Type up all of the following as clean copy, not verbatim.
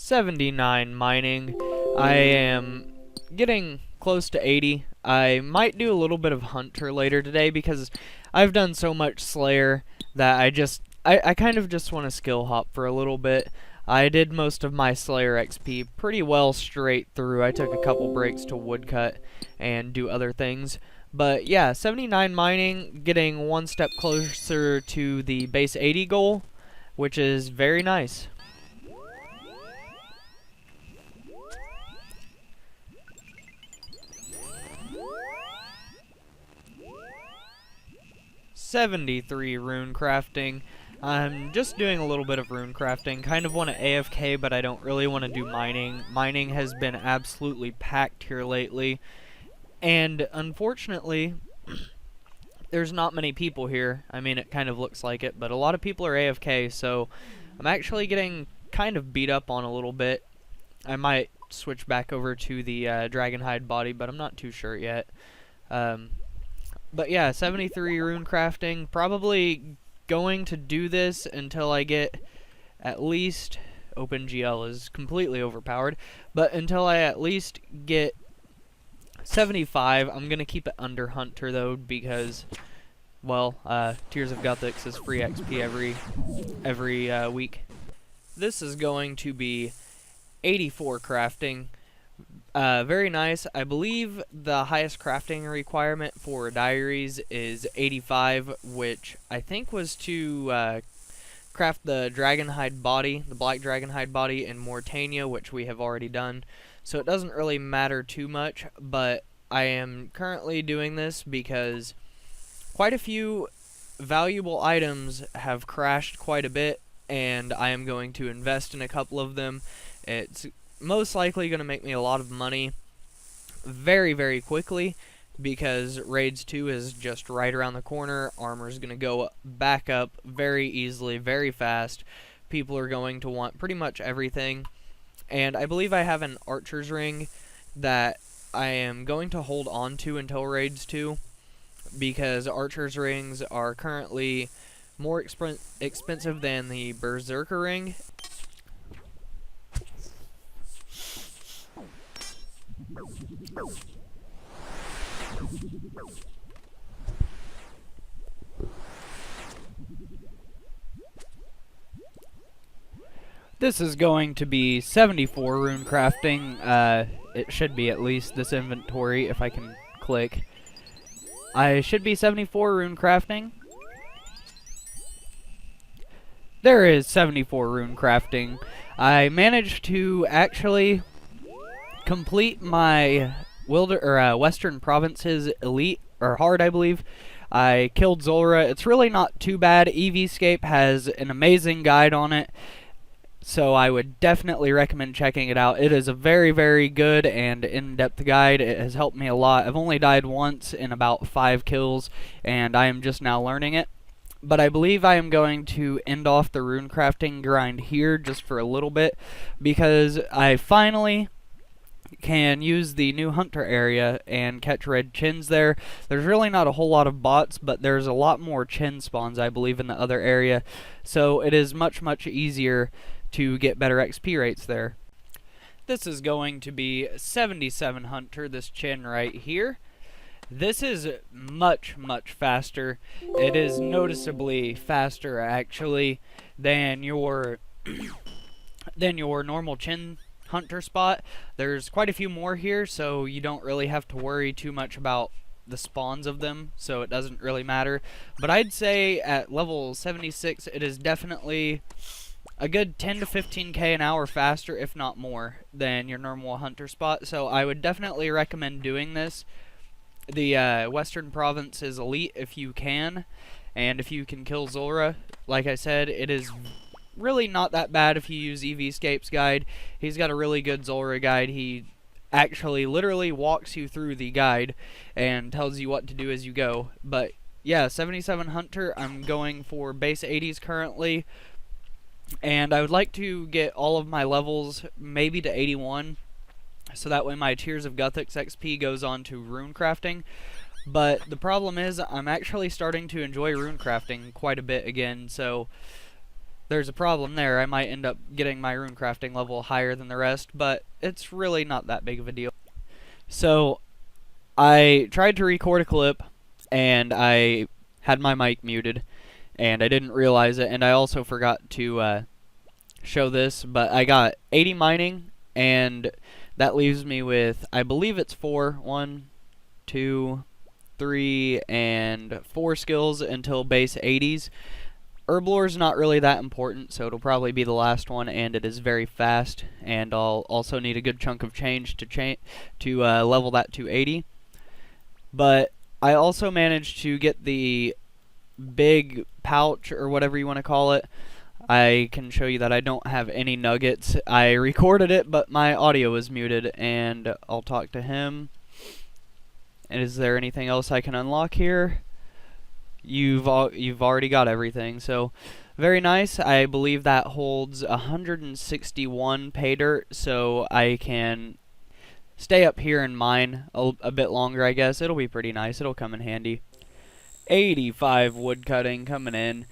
79 mining. I am getting close to 80. I might do a little bit of Hunter later today because I've done so much Slayer that I kind of just want to skill hop for a little bit. I did most of my Slayer XP pretty well straight through. I took a couple breaks to woodcut and do other things. But yeah, 79 mining, getting one step closer to the base 80 goal, which is very nice. $73 rune crafting. I'm just doing a little bit of rune crafting. Kind of want to AFK, but I don't really want to do mining. Mining has been absolutely packed here lately. And unfortunately, there's not many people here. I mean, it kind of looks like it, but a lot of people are AFK, so I'm actually getting kind of beat up on a little bit. I might switch back over to the dragon hide body, but I'm not too sure yet. But yeah, 73 rune crafting. Probably going to do this until I get at least... OpenGL is completely overpowered. But until I at least get 75, I'm going to keep it under Hunter though, because, well, Tears of Guthix is free XP every week. This is going to be 84 crafting. Very nice. I believe the highest crafting requirement for diaries is 85, which I think was to craft the dragonhide body, the black dragonhide body in Mortania, which we have already done. So it doesn't really matter too much, but I am currently doing this because quite a few valuable items have crashed quite a bit, and I am going to invest in a couple of them. It's most likely going to make me a lot of money very, very quickly because Raids 2 is just right around the corner. Armor is going to go back up very easily, very fast. People are going to want pretty much everything. And I believe I have an Archer's Ring that I am going to hold on to until Raids 2 because Archer's Rings are currently more expensive than the Berserker Ring. This is going to be 74 rune crafting. It should be at least this inventory if I can click. I should be 74 rune crafting. There is 74 rune crafting. I managed to actually complete my Western Provinces Elite, or Hard, I believe. I killed Zulrah. It's really not too bad. EVscape has an amazing guide on it, so I would definitely recommend checking it out. It is a very, very good and in-depth guide. It has helped me a lot. I've only died once in about 5 kills, and I am just now learning it. But I believe I am going to end off the rune crafting grind here just for a little bit, because I finally can use the new Hunter area and catch red chins there. There's really not a whole lot of bots, but there's a lot more chin spawns, I believe, in the other area. So it is much, much easier to get better XP rates there. This is going to be 77 Hunter, this chin right here. This is much, much faster. It is noticeably faster, actually, than your normal chin Hunter spot. There's quite a few more here, so you don't really have to worry too much about the spawns of them, so it doesn't really matter. But I'd say at level 76, it is definitely a good 10 to 15k an hour faster, if not more, than your normal Hunter spot. So I would definitely recommend doing this. The Western Province is elite if you can, and if you can kill Zulrah, like I said, it is really not that bad if you use EVscape's guide. He's got a really good Zulrah guide. He actually literally walks you through the guide and tells you what to do as you go. But yeah, 77 Hunter, I'm going for base 80s currently, and I would like to get all of my levels maybe to 81, so that way my Tears of Guthix XP goes on to rune crafting. But the problem is I'm actually starting to enjoy rune crafting quite a bit again, so there's a problem there. I might end up getting my rune crafting level higher than the rest, but it's really not that big of a deal. So I tried to record a clip, and I had my mic muted, and I didn't realize it, and I also forgot to show this, but I got 80 mining, and that leaves me with, I believe it's 1, 2, 3, and 4 skills until base 80s. Herblore is not really that important, so it'll probably be the last one, and it is very fast, and I'll also need a good chunk of change to level that to 80. But I also managed to get the big pouch, or whatever you want to call it. I can show you that I don't have any nuggets. I recorded it, but my audio was muted, and I'll talk to him. And is there anything else I can unlock here? You've already got everything, so very nice. I believe that holds 161 pay dirt, so I can stay up here and mine a bit longer, I guess. It'll be pretty nice. It'll come in handy. 85 wood cutting coming in.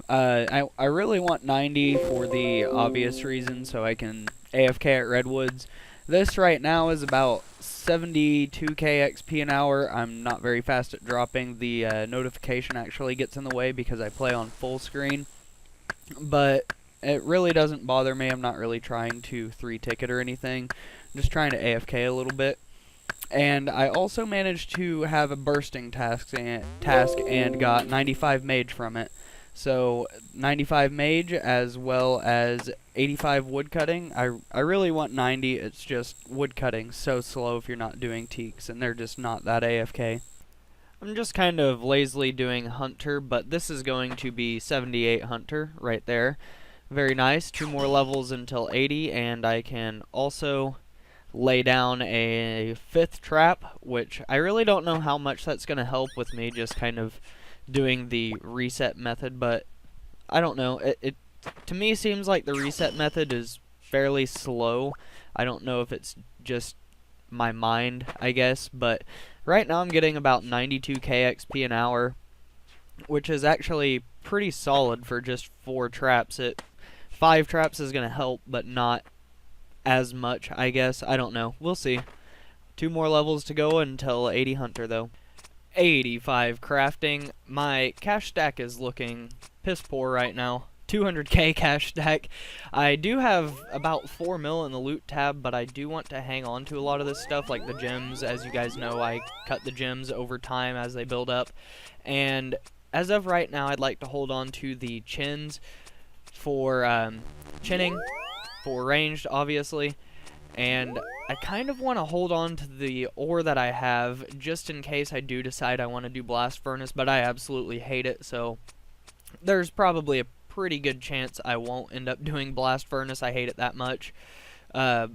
I really want 90 for the obvious reason, so I can AFK at Redwoods. This right now is about 72k XP an hour. I'm not very fast at dropping. The notification actually gets in the way because I play on full screen. But it really doesn't bother me. I'm not really trying to 3-ticket or anything. I'm just trying to AFK a little bit. And I also managed to have a bursting task and got 95 mage from it. So 95 mage as well as 85 woodcutting. I really want 90. It's just woodcutting so slow if you're not doing teaks, and they're just not that AFK. I'm just kind of lazily doing hunter, but this is going to be 78 hunter right there. Very nice. 2 more levels until 80, and I can also lay down a 5th trap, which I really don't know how much that's going to help with me just kind of doing the reset method, but I don't know. It to me seems like the reset method is fairly slow. I don't know if it's just my mind, I guess, but right now I'm getting about 92k XP an hour, which is actually pretty solid for just 4 traps. 5 traps is going to help, but not as much, I guess. I don't know. We'll see. 2 more levels to go until 80 hunter, though. 85 crafting. My cash stack is looking piss poor right now. 200k cash stack. I do have about 4 mil in the loot tab, but I do want to hang on to a lot of this stuff, like the gems. As you guys know, I cut the gems over time as they build up. And as of right now, I'd like to hold on to the chins for chinning, for ranged, obviously. And I kind of want to hold on to the ore that I have, just in case I do decide I want to do blast furnace, but I absolutely hate it, so there's probably a pretty good chance I won't end up doing blast furnace. I hate it that much. But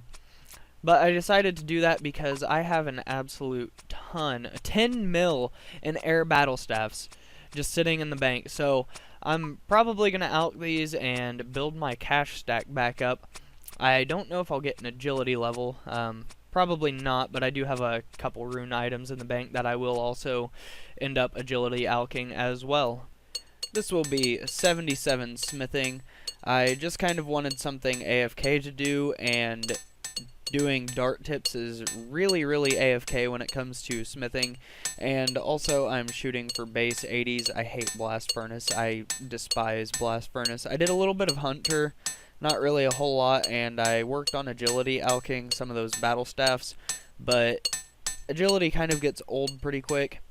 I decided to do that because I have an absolute ton, 10 mil in air battle staffs just sitting in the bank, so I'm probably going to out these and build my cash stack back up. I don't know if I'll get an agility level, probably not, but I do have a couple rune items in the bank that I will also end up agility alching as well. This will be 77 smithing. I just kind of wanted something AFK to do, and doing dart tips is really AFK when it comes to smithing. And also I'm shooting for base 80s. I hate blast furnace. I despise blast furnace. I did a little bit of hunter, not really a whole lot, and I worked on agility alching some of those battle staffs, but agility kind of gets old pretty quick.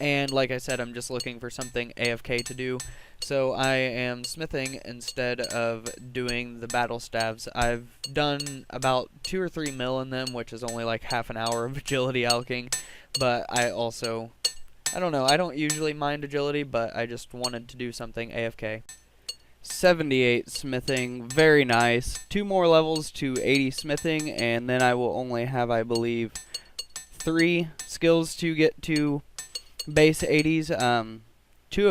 And like I said, I'm just looking for something AFK to do, so I am smithing instead of doing the battle staves. I've done about 2 or 3 mil in them, which is only like half an hour of agility alching, but I don't know, I don't usually mind agility, but I just wanted to do something AFK. 78 smithing, very nice. 2 more levels to 80 smithing, and then I will only have, I believe, 3 skills to get to base 80s. Two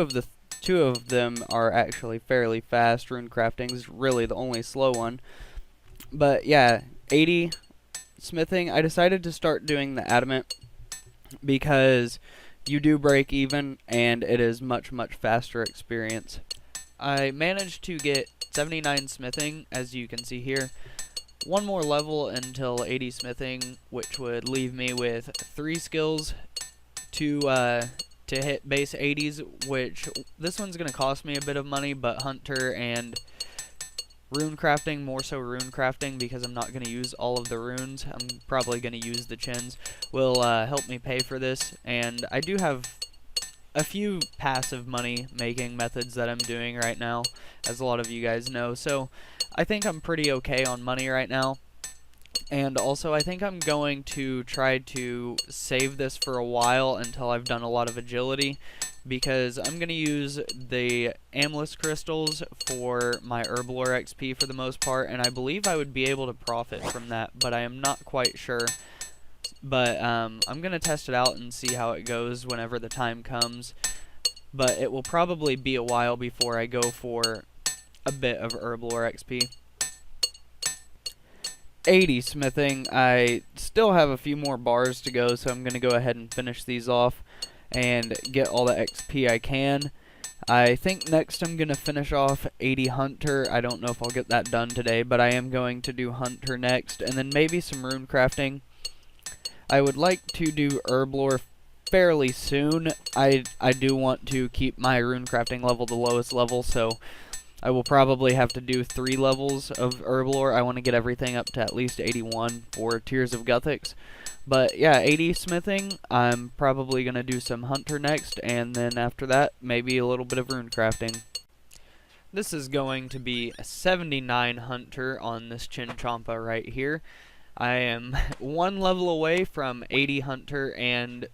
of them are actually fairly fast. Rune crafting is really the only slow one. But yeah, 80 smithing. I decided to start doing the adamant because you do break even, and it is much faster experience. I managed to get 79 smithing, as you can see here. One more level until 80 smithing, which would leave me with 3 skills to hit base 80s, which this one's going to cost me a bit of money, but Hunter and rune crafting, more so rune crafting, because I'm not going to use all of the runes, I'm probably going to use the chins, will help me pay for this. And I do have a few passive money making methods that I'm doing right now, as a lot of you guys know, so I think I'm pretty okay on money right now. And also I think I'm going to try to save this for a while until I've done a lot of agility, because I'm going to use the amethyst crystals for my herblore XP for the most part, and I believe I would be able to profit from that, but I am not quite sure. But I'm going to test it out and see how it goes whenever the time comes, but it will probably be a while before I go for a bit of herblore XP. 80 smithing, I still have a few more bars to go, so I'm going to go ahead and finish these off and get all the XP I can. I think next I'm going to finish off 80 Hunter. I don't know if I'll get that done today, but I am going to do Hunter next, and then maybe some rune crafting. I would like to do herblore fairly soon. I do want to keep my rune crafting level the lowest level, so I will probably have to do 3 levels of herblore. I want to get everything up to at least 81 for Tears of Guthix. But yeah, 80 smithing, I'm probably going to do some Hunter next, and then after that, maybe a little bit of rune crafting. This is going to be a 79 Hunter on this Chinchampa right here. I am 1 level away from 80 Hunter, and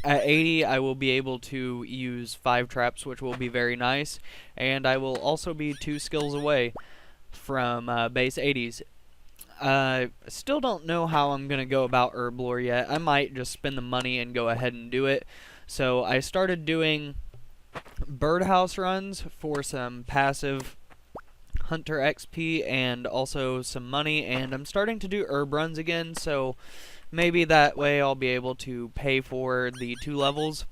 at 80 I will be able to use 5 traps, which will be very nice, and I will also be 2 skills away from base 80s. Still don't know how I'm going to go about herblore yet. I might just spend the money and go ahead and do it. So I started doing birdhouse runs for some passive Hunter XP and also some money, and I'm starting to do herb runs again, so maybe that way I'll be able to pay for the 2 levels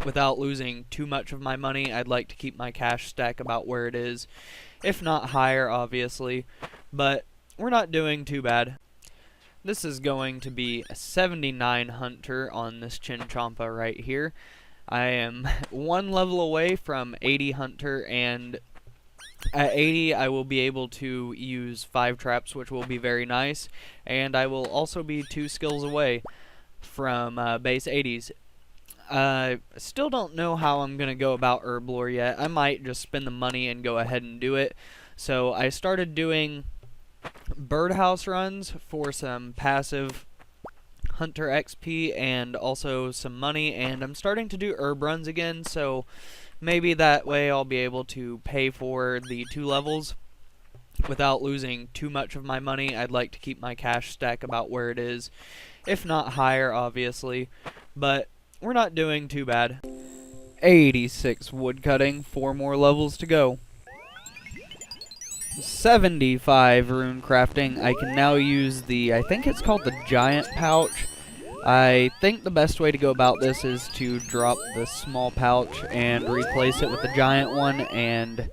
without losing too much of my money. I'd like to keep my cash stack about where it is, if not higher, obviously, but we're not doing too bad. This is going to be a 79 Hunter on this Chinchampa right here. I am 1 level away from 80 Hunter, and at 80 I will be able to use 5 traps, which will be very nice, and I will also be 2 skills away from base 80s. Still don't know how I'm going to go about herblore yet. I might just spend the money and go ahead and do it. So I started doing birdhouse runs for some passive Hunter XP and also some money, and I'm starting to do herb runs again, so maybe that way I'll be able to pay for the 2 levels without losing too much of my money. I'd like to keep my cash stack about where it is, if not higher, obviously, but we're not doing too bad. 86 woodcutting, 4 more levels to go. 75 rune crafting. I can now use the, I think it's called the giant pouch. I think the best way to go about this is to drop the small pouch and replace it with the giant one, and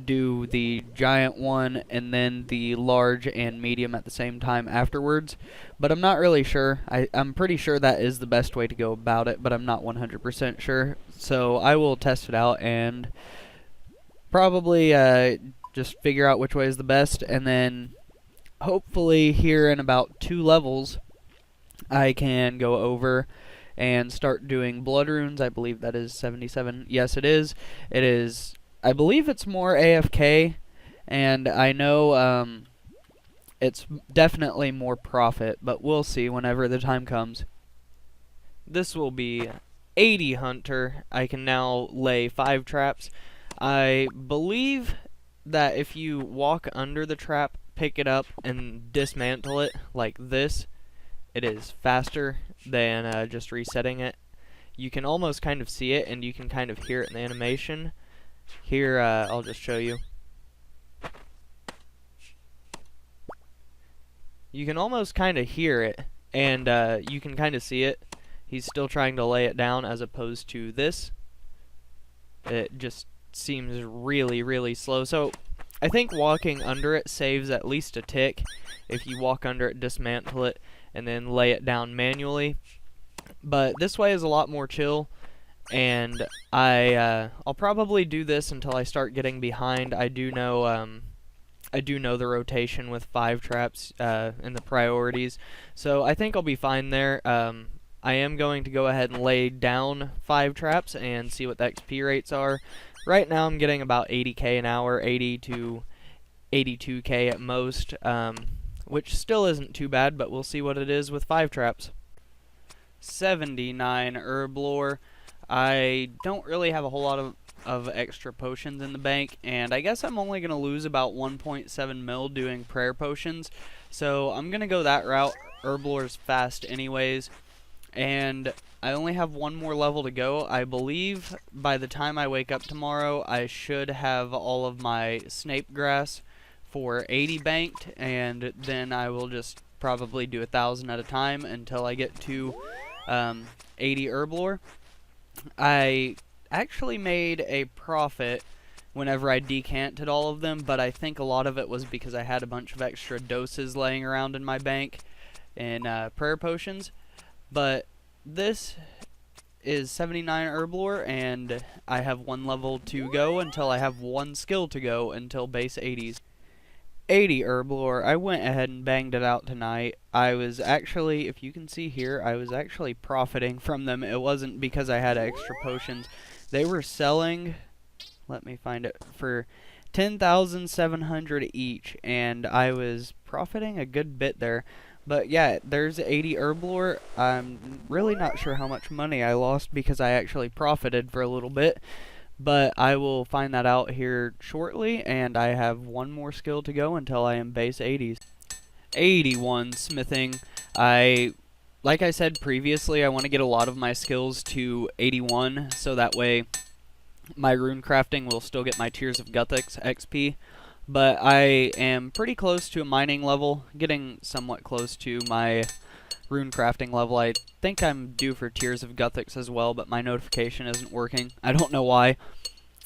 do the giant one and then the large and medium at the same time afterwards. But I'm not really sure. I'm pretty sure that is the best way to go about it, but I'm not 100% sure. So I will test it out and probably just figure out which way is the best, and then hopefully here in about 2 levels I can go over and start doing blood runes. I believe that is 77. Yes, it is. It is. I believe it's more AFK, and I know it's definitely more profit, but we'll see whenever the time comes. This will be 80 Hunter. I can now lay 5 traps. I believe that if you walk under the trap, pick it up, and dismantle it like this, it is faster than just resetting it. You can almost kind of see it, and you can kind of hear it in the animation. Here, I'll just show you. You can almost kind of hear it, and you can kind of see it. He's still trying to lay it down, as opposed to this. It just seems really, really slow. So I think walking under it saves at least a tick if you walk under it, dismantle it, and then lay it down manually. But this way is a lot more chill, and I'll probably do this until I start getting behind. I do know the rotation with 5 traps in the priorities, so I think I'll be fine there. I am going to go ahead and lay down 5 traps and see what the XP rates are. Right now I'm getting about 80k an hour, 80 to 82k at most, which still isn't too bad, but we'll see what it is with 5 traps. 79 herb lore. I don't really have a whole lot of extra potions in the bank, and I guess I'm only going to lose about 1.7 mil doing prayer potions, so I'm going to go that route. Herb lore's fast anyways, and I only have one more level to go. I believe by the time I wake up tomorrow, I should have all of my snape grass for 80 banked, and then I will just probably do 1,000 at a time until I get to 80 herb lore. I actually made a profit whenever I decanted all of them, but I think a lot of it was because I had a bunch of extra doses laying around in my bank in prayer potions. But this is 79 herb lore, and I have 1 level to go until I have 1 skill to go until base 80s. 80 herb lore, I went ahead and banged it out tonight. I was actually, if you can see here, I was actually profiting from them. It wasn't because I had extra potions. They were selling, let me find it, for 10,700 each, and I was profiting a good bit there. But yeah, there's 80 herb lore. I'm really not sure how much money I lost because I actually profited for a little bit, but I will find that out here shortly, and I have 1 more skill to go until I am base 80s. 81 smithing. Like I said previously, I want to get a lot of my skills to 81, so that way my rune crafting will still get my Tears of Guthix XP. But I am pretty close to a mining level, getting somewhat close to my rune crafting level. I think I'm due for Tears of Guthix as well, but my notification isn't working. I don't know why.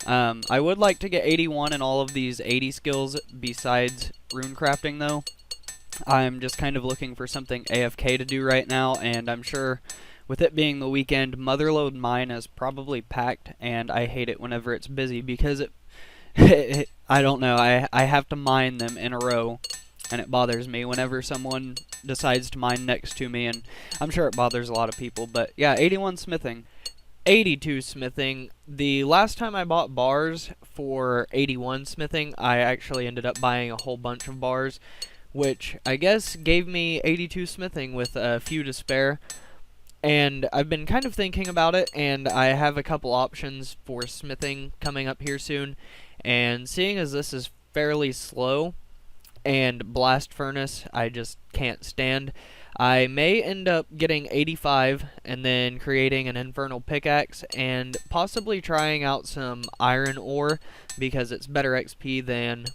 I would like to get 81 in all of these 80 skills besides rune crafting though. I'm just kind of looking for something AFK to do right now, and I'm sure with it being the weekend, Motherlode Mine is probably packed, and I hate it whenever it's busy because I don't know, I have to mine them in a row, and it bothers me whenever someone decides to mine next to me, and I'm sure it bothers a lot of people. But yeah, 81 smithing. 82 smithing. The last time I bought bars for 81 smithing, I actually ended up buying a whole bunch of bars, which I guess gave me 82 smithing with a few to spare. And I've been kind of thinking about it, and I have a couple options for smithing coming up here soon. And seeing as this is fairly slow, and blast furnace I just can't stand, I may end up getting 85 and then creating an infernal pickaxe and possibly trying out some iron ore because it's better XP than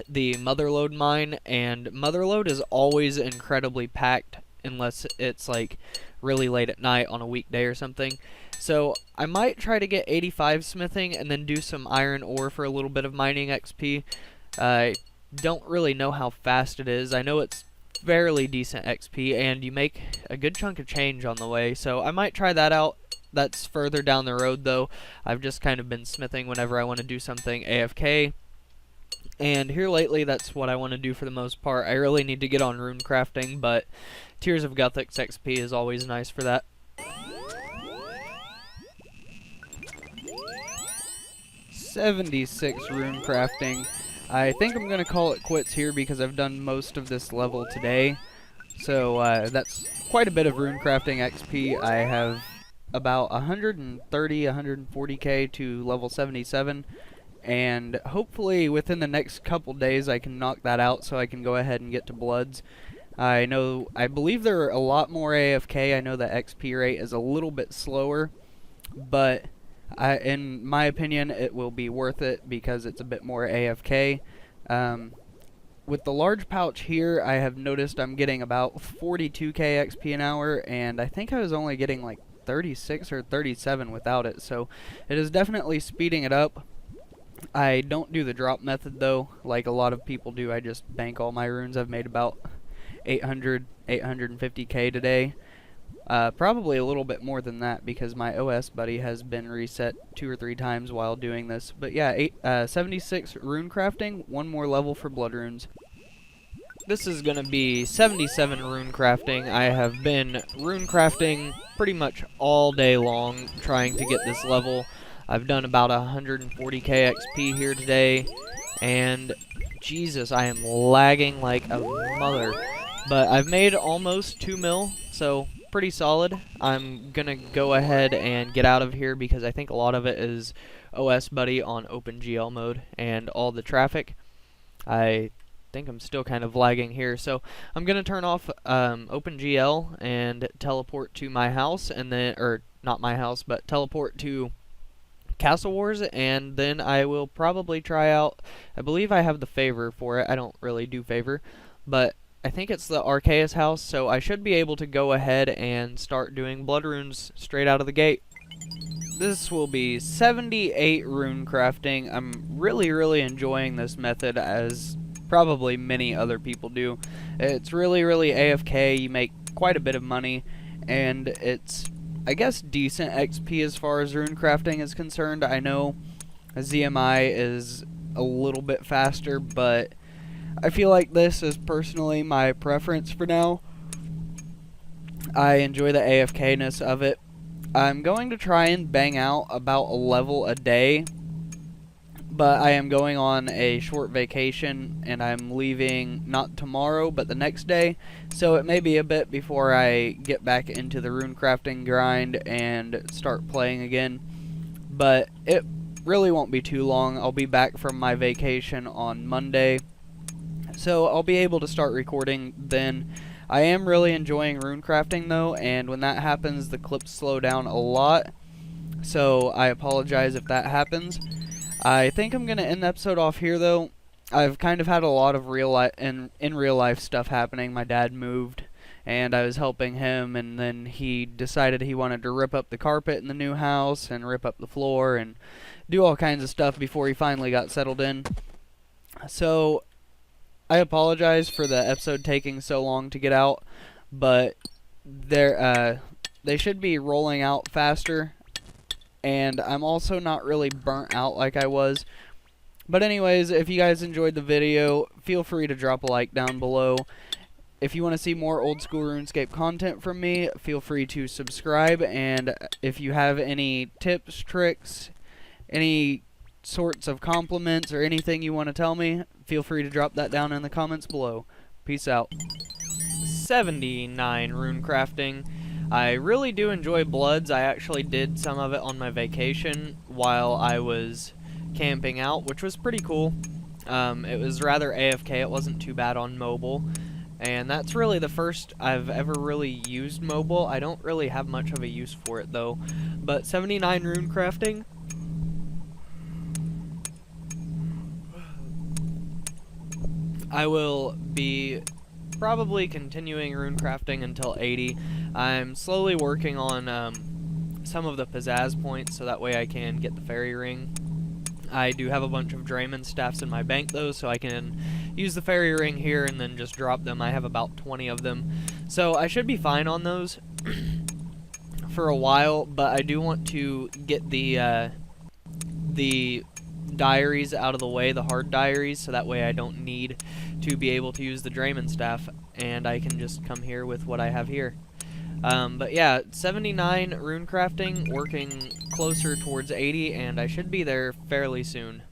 the Motherlode mine, and Motherlode is always incredibly packed unless it's like really late at night on a weekday or something. So I might try to get 85 smithing and then do some iron ore for a little bit of mining XP. I don't really know how fast it is. I know it's fairly decent XP, and you make a good chunk of change on the way, so I might try that out. That's further down the road though. I've just kind of been smithing whenever I want to do something AFK, and here lately that's what I want to do for the most part. I really need to get on rune crafting, but Tears of Guthix XP is always nice for that. 76 rune crafting. I think I'm going to call it quits here because I've done most of this level today. So that's quite a bit of rune crafting XP. I have about 130, 140k to level 77. And hopefully within the next couple days I can knock that out so I can go ahead and get to Bloods. I believe there are a lot more AFK. I know the XP rate is a little bit slower, but in my opinion, it will be worth it because it's a bit more AFK. With the large pouch here, I have noticed I'm getting about 42k XP an hour, and I think I was only getting like 36 or 37 without it, so it is definitely speeding it up. I don't do the drop method though, like a lot of people do. I just bank all my runes. I've made about 850k today. Probably a little bit more than that because my OS buddy has been reset 2 or 3 times while doing this. But yeah, 76 rune crafting, 1 more level for blood runes. This is going to be 77 rune crafting. I have been rune crafting pretty much all day long trying to get this level. I've done about 140k XP here today, and Jesus, I am lagging like a mother. But I've made almost 2 mil, so pretty solid. I'm gonna go ahead and get out of here because I think a lot of it is OS buddy on OpenGL mode and all the traffic. I think I'm still kind of lagging here, so I'm gonna turn off OpenGL and teleport to my house, and then, or not my house, but teleport to Castle Wars, and then I will probably try out, I believe I have the favor for it. I don't really do favor, but I think it's the Arceus house, so I should be able to go ahead and start doing blood runes straight out of the gate. This will be 78 rune crafting. I'm really enjoying this method, as probably many other people do. It's really AFK. You make quite a bit of money, and it's, I guess, decent XP as far as rune crafting is concerned. I know ZMI is a little bit faster, but I feel like this is personally my preference for now. I enjoy the AFK-ness of it. I'm going to try and bang out about a level a day, but I am going on a short vacation, and I'm leaving not tomorrow, but the next day, so it may be a bit before I get back into the rune crafting grind and start playing again, but it really won't be too long. I'll be back from my vacation on Monday, so I'll be able to start recording then. I am really enjoying rune crafting though, and when that happens, the clips slow down a lot, so I apologize if that happens. I think I'm going to end the episode off here though. I've kind of had a lot of in real life stuff happening. My dad moved, and I was helping him, and then he decided he wanted to rip up the carpet in the new house, and rip up the floor, and do all kinds of stuff before he finally got settled in. So I apologize for the episode taking so long to get out, but they should be rolling out faster, and I'm also not really burnt out like I was. But anyways, if you guys enjoyed the video, feel free to drop a like down below. If you want to see more old school RuneScape content from me, feel free to subscribe, and if you have any tips, tricks, any sorts of compliments, or anything you want to tell me, feel free to drop that down in the comments below. Peace out. 79 rune crafting. I really do enjoy bloods. I actually did some of it on my vacation while I was camping out, which was pretty cool. It was rather AFK. It wasn't too bad on mobile, and that's really the first I've ever really used mobile. I don't really have much of a use for it though. But 79 rune crafting, I will be probably continuing rune crafting until 80. I'm slowly working on some of the pizzazz points so that way I can get the fairy ring. I do have a bunch of Draymond staffs in my bank though, so I can use the fairy ring here and then just drop them. I have about 20 of them, so I should be fine on those for a while, but I do want to get the diaries out of the way, the hard diaries, so that way I don't need to be able to use the Draymond staff, and I can just come here with what I have here. But yeah, 79 rune crafting, working closer towards 80, and I should be there fairly soon.